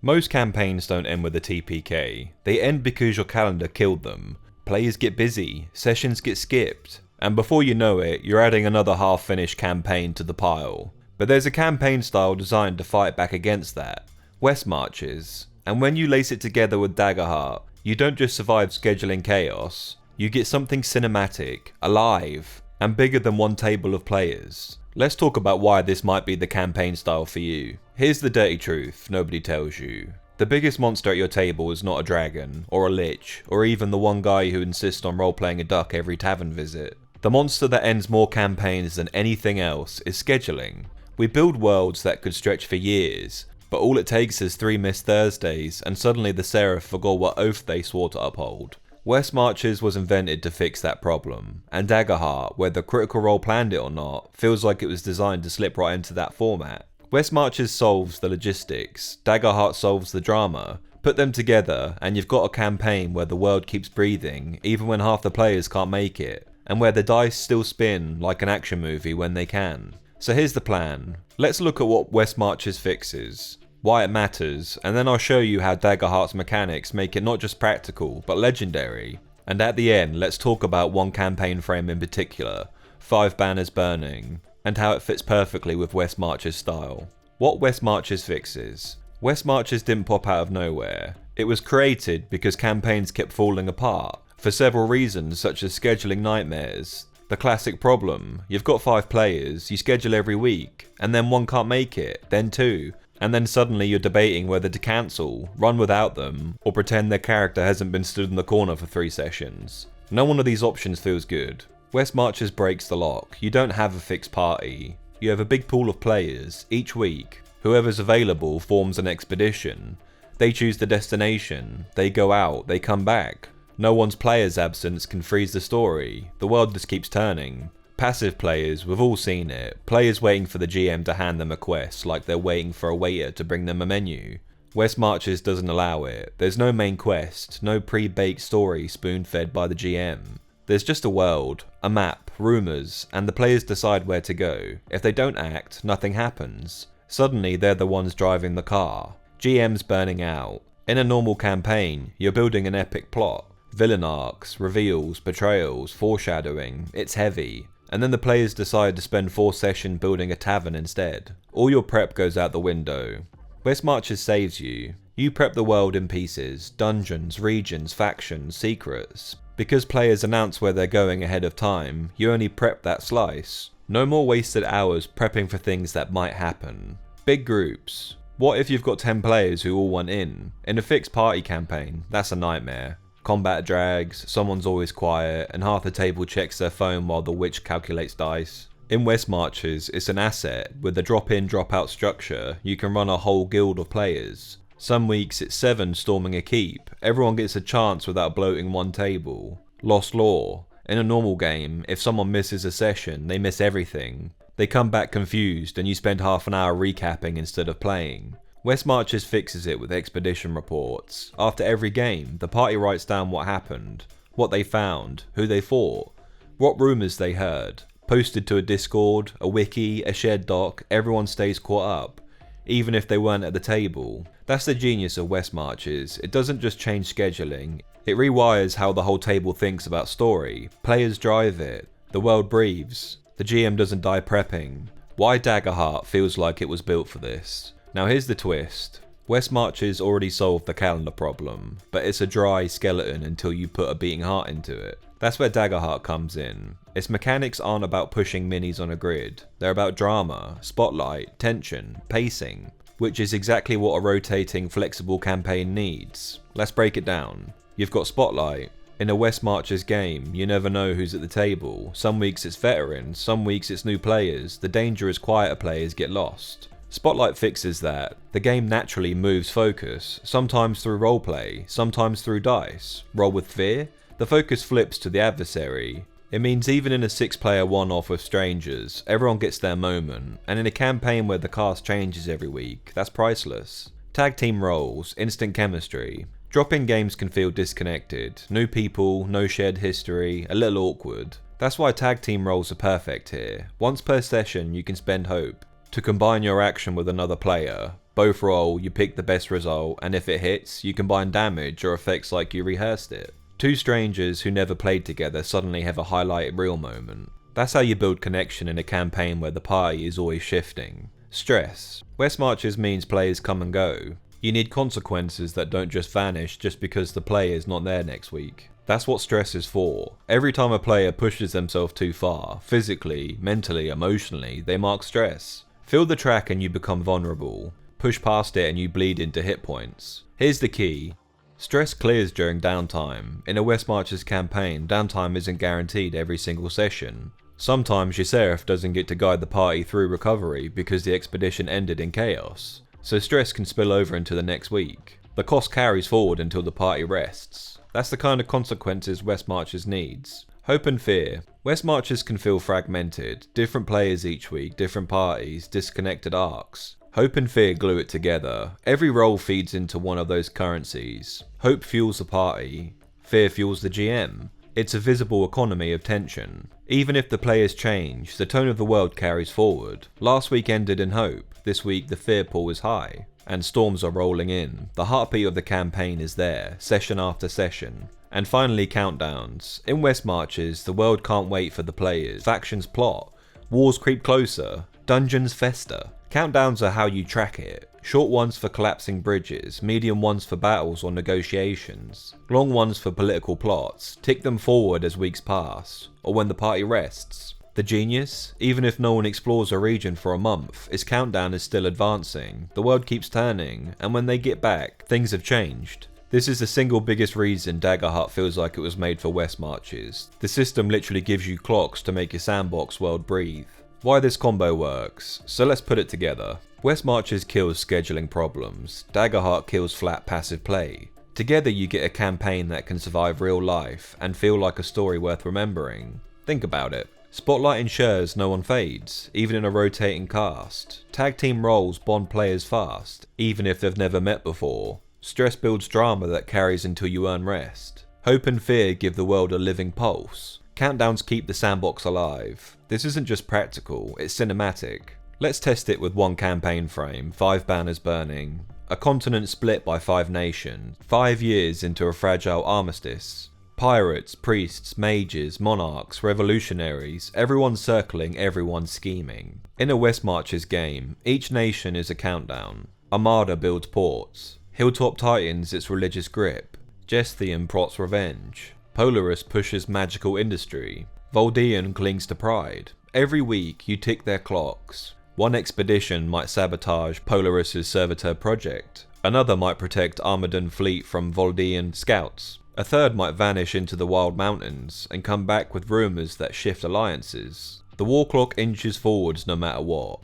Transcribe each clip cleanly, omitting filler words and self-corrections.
Most campaigns don't end with a TPK, they end because your calendar killed them. Players get busy, sessions get skipped, and before you know it, you're adding another half-finished campaign to the pile. But there's a campaign style designed to fight back against that, West Marches, and when you lace it together with Daggerheart, you don't just survive scheduling chaos, you get something cinematic, alive, and bigger than one table of players. Let's talk about why this might be the campaign style for you. Here's the dirty truth nobody tells you. The biggest monster at your table is not a dragon, or a lich, or even the one guy who insists on role-playing a duck every tavern visit. The monster that ends more campaigns than anything else is scheduling. We build worlds that could stretch for years, but all it takes is 3 missed Thursdays and suddenly the Seraph forgot what oath they swore to uphold. West Marches was invented to fix that problem, and Daggerheart, whether Critical Role planned it or not, feels like it was designed to slip right into that format. West Marches solves the logistics, Daggerheart solves the drama. Put them together and you've got a campaign where the world keeps breathing even when half the players can't make it, and where the dice still spin like an action movie when they can. So here's the plan. Let's look at what West Marches fixes, why it matters, and then I'll show you how Daggerheart's mechanics make it not just practical, but legendary. And at the end, let's talk about one campaign frame in particular, 5 Banners Burning, and how it fits perfectly with West Marches' style. What West Marches fixes. West Marches didn't pop out of nowhere. It was created because campaigns kept falling apart, for several reasons such as scheduling nightmares. The classic problem, you've got 5 players, you schedule every week, and then one can't make it, then 2, and then suddenly you're debating whether to cancel, run without them, or pretend their character hasn't been stood in the corner for 3 sessions. No one of these options feels good. West Marches breaks the lock. You don't have a fixed party. You have a big pool of players, each week. Whoever's available forms an expedition. They choose the destination, they go out, they come back. No one's player's absence can freeze the story. The world just keeps turning. Passive players, we've all seen it. Players waiting for the GM to hand them a quest like they're waiting for a waiter to bring them a menu. West Marches doesn't allow it. There's no main quest, no pre-baked story spoon-fed by the GM. There's just a world, a map, rumours, and the players decide where to go. If they don't act, nothing happens. Suddenly they're the ones driving the car. GM's burning out. In a normal campaign, you're building an epic plot. Villain arcs, reveals, betrayals, foreshadowing, it's heavy. And then the players decide to spend 4 sessions building a tavern instead. All your prep goes out the window. West Marches saves you. You prep the world in pieces, dungeons, regions, factions, secrets. Because players announce where they're going ahead of time, you only prep that slice. No more wasted hours prepping for things that might happen. Big groups. What if you've got 10 players who all want in? In a fixed party campaign, that's a nightmare. Combat drags, someone's always quiet, and half the table checks their phone while the witch calculates dice. In West Marches, it's an asset. With a drop-in, drop-out structure, you can run a whole guild of players. Some weeks it's 7 storming a keep. Everyone gets a chance without bloating one table. Lost lore. In a normal game, if someone misses a session, they miss everything. They come back confused and you spend half an hour recapping instead of playing. West Marches fixes it with expedition reports. After every game, the party writes down what happened, what they found, who they fought, what rumours they heard. Posted to a Discord, a wiki, a shared doc, everyone stays caught up, even if they weren't at the table. That's the genius of West Marches. It doesn't just change scheduling, it rewires how the whole table thinks about story. Players drive it, the world breathes, the GM doesn't die prepping. Why Daggerheart feels like it was built for this. Now here's the twist. West Marches already solved the calendar problem, but it's a dry skeleton until you put a beating heart into it. That's where Daggerheart comes in. Its mechanics aren't about pushing minis on a grid, they're about drama, spotlight, tension, pacing, which is exactly what a rotating, flexible campaign needs. Let's break it down. You've got spotlight. In a West Marches game, you never know who's at the table. Some weeks it's veterans, some weeks it's new players. The danger is quieter players get lost. Spotlight fixes that. The game naturally moves focus, sometimes through roleplay, sometimes through dice. Roll with fear? The focus flips to the adversary. It means even in a 6-player one-off with strangers, everyone gets their moment, and in a campaign where the cast changes every week, that's priceless. Tag team roles, instant chemistry. Drop-in games can feel disconnected, new people, no shared history, a little awkward. That's why tag team roles are perfect here. Once per session you can spend hope. to combine your action with another player. Both roll, you pick the best result, and if it hits, you combine damage or effects like you rehearsed it. Two strangers who never played together suddenly have a highlight reel moment. That's how you build connection in a campaign where the party is always shifting. Stress. West Marches means players come and go. You need consequences that don't just vanish just because the player is not there next week. That's what stress is for. Every time a player pushes themselves too far, physically, mentally, emotionally, they mark stress. Feel the track and you become vulnerable. Push past it and you bleed into hit points. Here's the key. Stress clears during downtime. In a West Marches campaign, downtime isn't guaranteed every single session. Sometimes your sheriff doesn't get to guide the party through recovery because the expedition ended in chaos. So stress can spill over into the next week. The cost carries forward until the party rests. That's the kind of consequences West Marches needs. Hope and fear. West Marches can feel fragmented. Different players each week, different parties, disconnected arcs. Hope and fear glue it together. Every role feeds into one of those currencies. Hope fuels the party. Fear fuels the GM. It's a visible economy of tension. Even if the players change, the tone of the world carries forward. Last week ended in hope. This week the fear pool is high. And storms are rolling in. The heartbeat of the campaign is there, session after session. And finally, countdowns. In West Marches, the world can't wait for the players. Factions plot. Wars creep closer. Dungeons fester. Countdowns are how you track it. Short ones for collapsing bridges, medium ones for battles or negotiations, long ones for political plots. Tick them forward as weeks pass, or when the party rests. The genius? Even if no one explores a region for a month, its countdown is still advancing, the world keeps turning, and when they get back, things have changed. This is the single biggest reason Daggerheart feels like it was made for West Marches. The system literally gives you clocks to make your sandbox world breathe. Why this combo works, so let's put it together. West Marches kills scheduling problems, Daggerheart kills flat passive play. Together you get a campaign that can survive real life and feel like a story worth remembering. Think about it. Spotlight ensures no one fades, even in a rotating cast. Tag team roles bond players fast, even if they've never met before. Stress builds drama that carries until you earn rest. Hope and fear give the world a living pulse. Countdowns keep the sandbox alive. This isn't just practical, it's cinematic. Let's test it with one campaign frame, 5 banners burning. A continent split by 5 nations, 5 years into a fragile armistice. Pirates, priests, mages, monarchs, revolutionaries, everyone circling, everyone scheming. In a West Marches game, each nation is a countdown. Armada builds ports. Hilltop tightens its religious grip. Gestian plots revenge. Polaris pushes magical industry. Voldean clings to pride. Every week you tick their clocks. One expedition might sabotage Polaris's servitor project. Another might protect Armadan fleet from Voldean scouts. A third might vanish into the wild mountains and come back with rumours that shift alliances. The war clock inches forwards no matter what.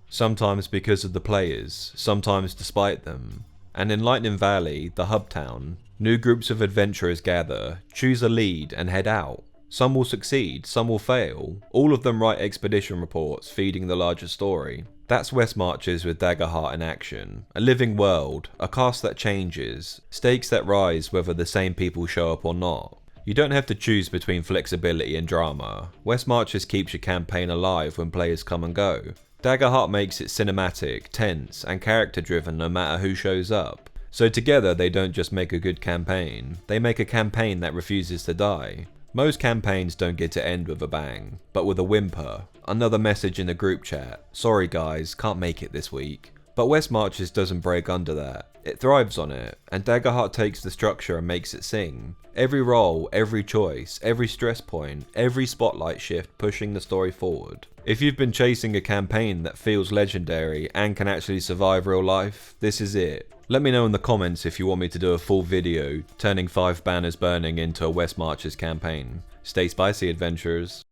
Sometimes because of the players, sometimes despite them. And in Lightning Valley, the hub town, new groups of adventurers gather, choose a lead and head out. Some will succeed, some will fail. All of them write expedition reports feeding the larger story. That's West Marches with Daggerheart in action. A living world, a cast that changes, stakes that rise whether the same people show up or not. You don't have to choose between flexibility and drama. West Marches keeps your campaign alive when players come and go. Daggerheart makes it cinematic, tense, and character driven no matter who shows up. So together they don't just make a good campaign, they make a campaign that refuses to die. Most campaigns don't get to end with a bang, but with a whimper. Another message in the group chat, sorry guys, can't make it this week. But West Marches doesn't break under that. It thrives on it, and Daggerheart takes the structure and makes it sing. Every role, every choice, every stress point, every spotlight shift pushing the story forward. If you've been chasing a campaign that feels legendary and can actually survive real life, this is it. Let me know in the comments if you want me to do a full video turning 5 banners burning into a West Marches campaign. Stay spicy, adventurers.